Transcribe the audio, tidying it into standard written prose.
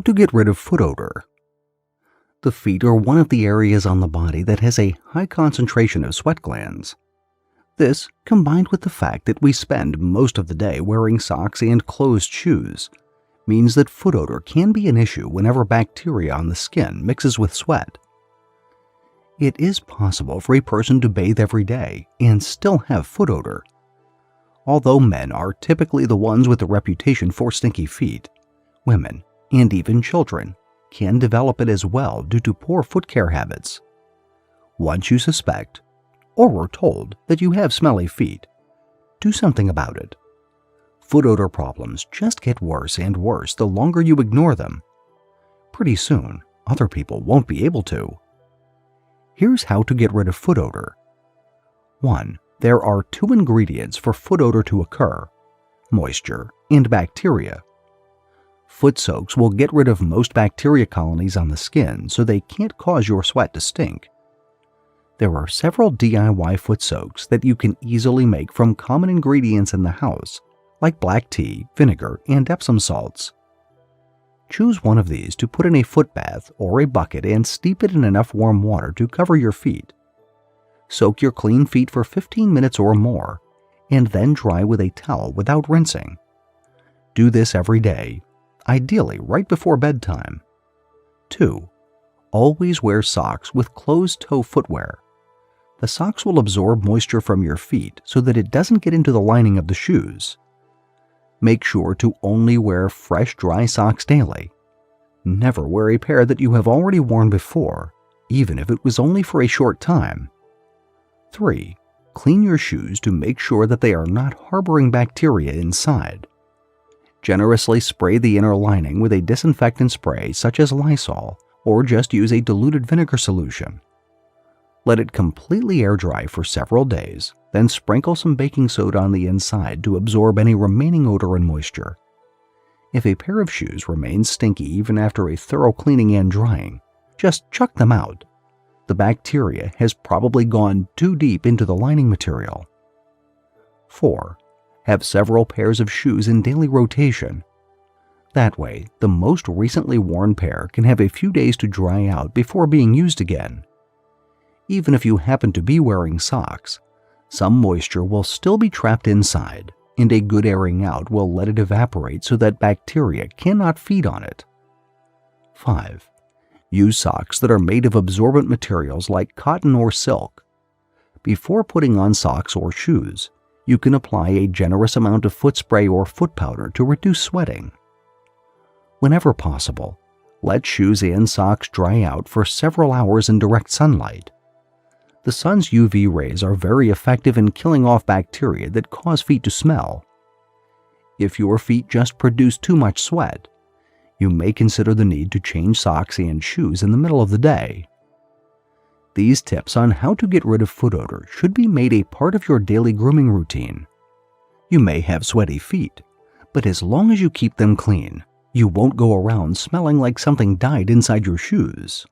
How to get rid of foot odor. The feet are one of the areas on the body that has a high concentration of sweat glands. This, combined with the fact that we spend most of the day wearing socks and closed shoes, means that foot odor can be an issue whenever bacteria on the skin mixes with sweat. It is possible for a person to bathe every day and still have foot odor. Although men are typically the ones with a reputation for stinky feet, women, and even children, can develop it as well due to poor foot care habits. Once you suspect, or were told that you have smelly feet, do something about it. Foot odor problems just get worse and worse the longer you ignore them. Pretty soon, other people won't be able to. Here's how to get rid of foot odor. 1. There are 2 ingredients for foot odor to occur: moisture and bacteria. Foot soaks will get rid of most bacteria colonies on the skin so they can't cause your sweat to stink. There are several DIY foot soaks that you can easily make from common ingredients in the house, like black tea, vinegar, and Epsom salts. Choose one of these to put in a foot bath or a bucket and steep it in enough warm water to cover your feet. Soak your clean feet for 15 minutes or more, and then dry with a towel without rinsing. Do this every day, ideally right before bedtime. 2. Always wear socks with closed-toe footwear. The socks will absorb moisture from your feet so that it doesn't get into the lining of the shoes. Make sure to only wear fresh, dry socks daily. Never wear a pair that you have already worn before, even if it was only for a short time. 3. Clean your shoes to make sure that they are not harboring bacteria inside. Generously spray the inner lining with a disinfectant spray such as Lysol, or just use a diluted vinegar solution. Let it completely air dry for several days, then sprinkle some baking soda on the inside to absorb any remaining odor and moisture. If a pair of shoes remains stinky even after a thorough cleaning and drying, just chuck them out. The bacteria has probably gone too deep into the lining material. 4. Have several pairs of shoes in daily rotation. That way, the most recently worn pair can have a few days to dry out before being used again. Even if you happen to be wearing socks, some moisture will still be trapped inside, and a good airing out will let it evaporate so that bacteria cannot feed on it. 5. Use socks that are made of absorbent materials like cotton or silk. Before putting on socks or shoes, you can apply a generous amount of foot spray or foot powder to reduce sweating. Whenever possible, let shoes and socks dry out for several hours in direct sunlight. The sun's UV rays are very effective in killing off bacteria that cause feet to smell. If your feet just produce too much sweat, you may consider the need to change socks and shoes in the middle of the day. These tips on how to get rid of foot odor should be made a part of your daily grooming routine. You may have sweaty feet, but as long as you keep them clean, you won't go around smelling like something died inside your shoes.